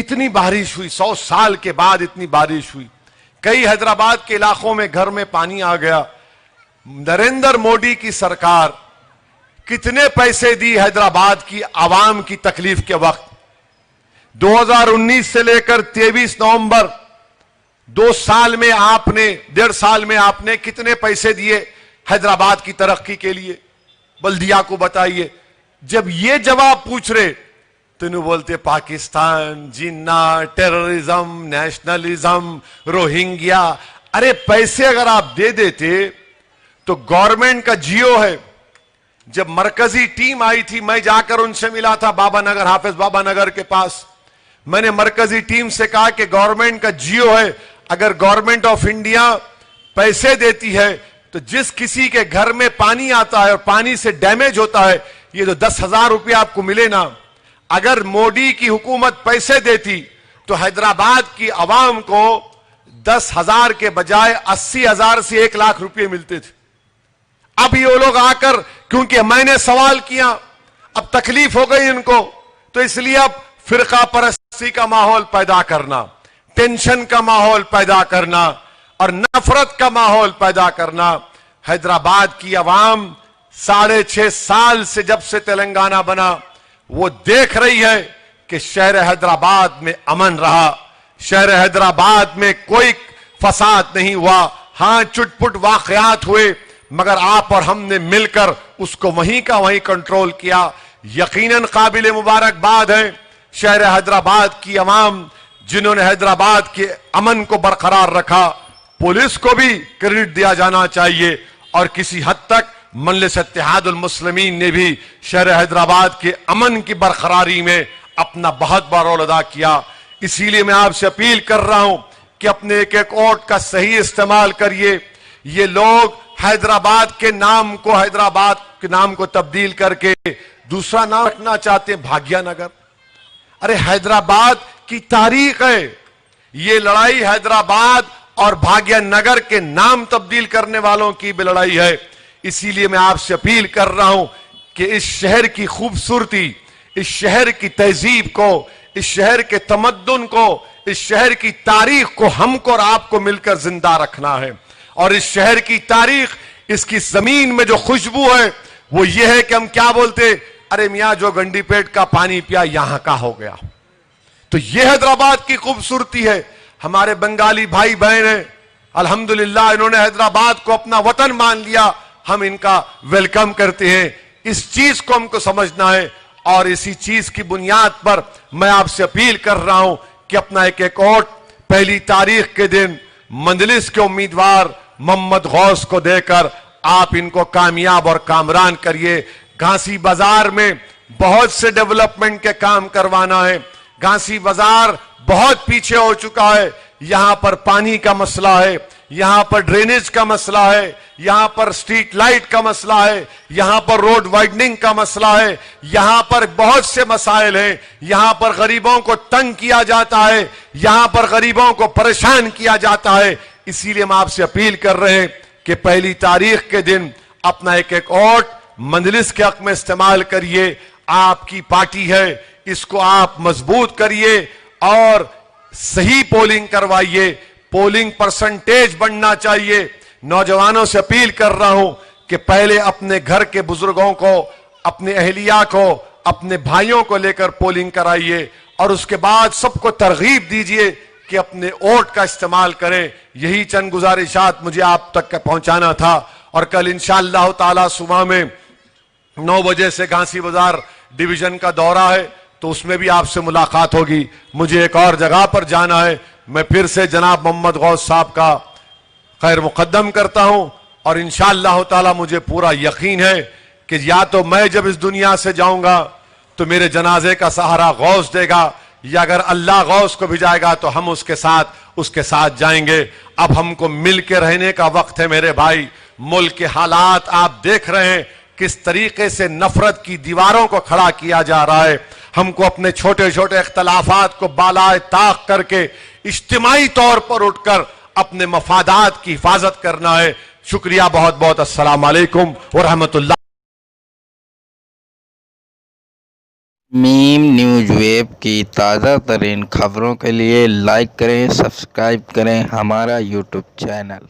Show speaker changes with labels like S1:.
S1: اتنی بارش ہوئی, 100 سال کے بعد اتنی بارش ہوئی, کئی حیدرآباد کے علاقوں میں گھر میں پانی آ گیا. نریندر مودی کی سرکار کتنے پیسے دی حیدرآباد کی عوام کی تکلیف کے وقت؟ 2019 سے لے کر 23 نومبر 2 سال میں آپ نے, 1.5 سال میں آپ نے کتنے پیسے دیے حیدرآباد کی ترقی کے لیے؟ بلدیہ کو بتائیے. جب یہ جواب پوچھ رہے تو انہوں بولتے پاکستان, جنہ, ٹیررزم, نیشنلزم, روہنگیا. ارے پیسے اگر آپ دے دیتے تو گورنمنٹ کا جیو ہے. جب مرکزی ٹیم آئی تھی, میں جا کر ان سے ملا تھا بابا نگر, حافظ بابا نگر کے پاس. میں نے مرکزی ٹیم سے کہا کہ گورنمنٹ کا جیو ہے, اگر گورنمنٹ آف انڈیا پیسے دیتی ہے تو جس کسی کے گھر میں پانی آتا ہے اور پانی سے ڈیمیج ہوتا ہے, یہ تو 10,000 روپے آپ کو ملے نا. اگر مودی کی حکومت پیسے دیتی تو حیدرآباد کی عوام کو 10,000 کے بجائے 80,000 سے 1 لاکھ روپے ملتے تھے. اب یہ لوگ آ کر, کیونکہ میں نے سوال کیا, اب تکلیف ہو گئی ان کو, تو اس لیے اب فرقہ پرستی کا ماحول پیدا کرنا, ٹینشن کا ماحول پیدا کرنا اور نفرت کا ماحول پیدا کرنا. حیدرآباد کی عوام 6.5 سال سے جب سے تلنگانہ بنا وہ دیکھ رہی ہے کہ شہر حیدرآباد میں امن رہا, شہر حیدرآباد میں کوئی فساد نہیں ہوا. ہاں چٹ پٹ واقعات ہوئے, مگر آپ اور ہم نے مل کر اس کو وہیں کا وہیں کنٹرول کیا. یقیناً قابل مبارکباد ہے شہر حیدرآباد کی عوام جنہوں نے حیدرآباد کے امن کو برقرار رکھا. پولیس کو بھی کریڈٹ دیا جانا چاہیے, اور کسی حد تک مجلس اتحاد المسلمین نے بھی شہر حیدرآباد کے امن کی برقراری میں اپنا بہت بڑا رول ادا کیا. اسی لیے میں آپ سے اپیل کر رہا ہوں کہ اپنے ایک ایک ووٹ کا صحیح استعمال کریے. یہ لوگ حیدرآباد کے نام کو, حیدرآباد کے نام کو تبدیل کر کے دوسرا نام رکھنا چاہتے ہیں, بھاگیہ نگر. ارے حیدرآباد کی تاریخ ہے, یہ لڑائی حیدرآباد اور بھاگیہ نگر کے نام تبدیل کرنے والوں کی بھی لڑائی ہے. اسی لیے میں آپ سے اپیل کر رہا ہوں کہ اس شہر کی خوبصورتی, اس شہر کی تہذیب کو, اس شہر کے تمدن کو, اس شہر کی تاریخ کو ہم کو اور آپ کو مل کر زندہ رکھنا ہے. اور اس شہر کی تاریخ, اس کی زمین میں جو خوشبو ہے وہ یہ ہے کہ ہم کیا بولتے, ارے میاں جو گنڈی پیٹ کا پانی پیا یہاں کا ہو گیا. تو یہ حیدرآباد کی خوبصورتی ہے. ہمارے بنگالی بھائی بہن ہیں, الحمدللہ انہوں نے حیدرآباد کو اپنا وطن مان لیا, ہم ان کا ویلکم کرتے ہیں. اس چیز کو ہم کو سمجھنا ہے, اور اسی چیز کی بنیاد پر میں آپ سے اپیل کر رہا ہوں کہ اپنا ایک ایک ووٹ 1 تاریخ کے دن مجلس کے امیدوار محمد غوث کو دے کر آپ ان کو کامیاب اور کامران کریے. گھانسی بازار میں بہت سے ڈیولپمنٹ کے کام کروانا ہے. گھانسی بازار بہت پیچھے ہو چکا ہے. یہاں پر پانی کا مسئلہ ہے, یہاں پر ڈرینیج کا مسئلہ ہے, یہاں پر سٹریٹ لائٹ کا مسئلہ ہے, یہاں پر روڈ وائڈننگ کا مسئلہ ہے, یہاں پر بہت سے مسائل ہیں. یہاں پر غریبوں کو تنگ کیا جاتا ہے, یہاں پر غریبوں کو پریشان کیا جاتا ہے. اسی لیے ہم آپ سے اپیل کر رہے ہیں کہ 1 تاریخ کے دن اپنا ایک ایک ووٹ مجلس کے حق میں استعمال کریے. آپ کی پارٹی ہے, اس کو آپ مضبوط کریے اور صحیح پولنگ کروائیے. پولنگ پرسنٹیج بڑھنا چاہیے. نوجوانوں سے اپیل کر رہا ہوں کہ پہلے اپنے گھر کے بزرگوں کو, اپنے اہلیہ کو, اپنے بھائیوں کو لے کر پولنگ کرائیے, اور اس کے بعد سب کو ترغیب دیجئے کہ اپنے ووٹ کا استعمال کریں. یہی چند گزارشات مجھے آپ تک پہنچانا تھا. اور کل انشاءاللہ تعالی صبح میں 9 بجے سے گھانسی بازار ڈویژن کا دورہ ہے, تو اس میں بھی آپ سے ملاقات ہوگی. مجھے ایک اور جگہ پر جانا ہے. میں پھر سے جناب محمد غوث صاحب کا خیر مقدم کرتا ہوں, اور انشاءاللہ تعالی مجھے پورا یقین ہے کہ یا تو میں جب اس دنیا سے جاؤں گا تو میرے جنازے کا سہارا غوث دے گا, یا اگر اللہ غوث کو بھیجائے گا تو ہم اس کے ساتھ جائیں گے. اب ہم کو مل کے رہنے کا وقت ہے میرے بھائی. ملک کے حالات آپ دیکھ رہے ہیں کس طریقے سے نفرت کی دیواروں کو کھڑا کیا جا رہا ہے. ہم کو اپنے چھوٹے چھوٹے اختلافات کو بالائے طاق کر کے اجتماعی طور پر اٹھ کر اپنے مفادات کی حفاظت کرنا ہے. شکریہ بہت بہت. السلام علیکم ورحمۃ اللہ.
S2: میم نیوز ویب کی تازہ ترین خبروں کے لیے لائک کریں، سبسکرائب کریں ہمارا یوٹیوب چینل۔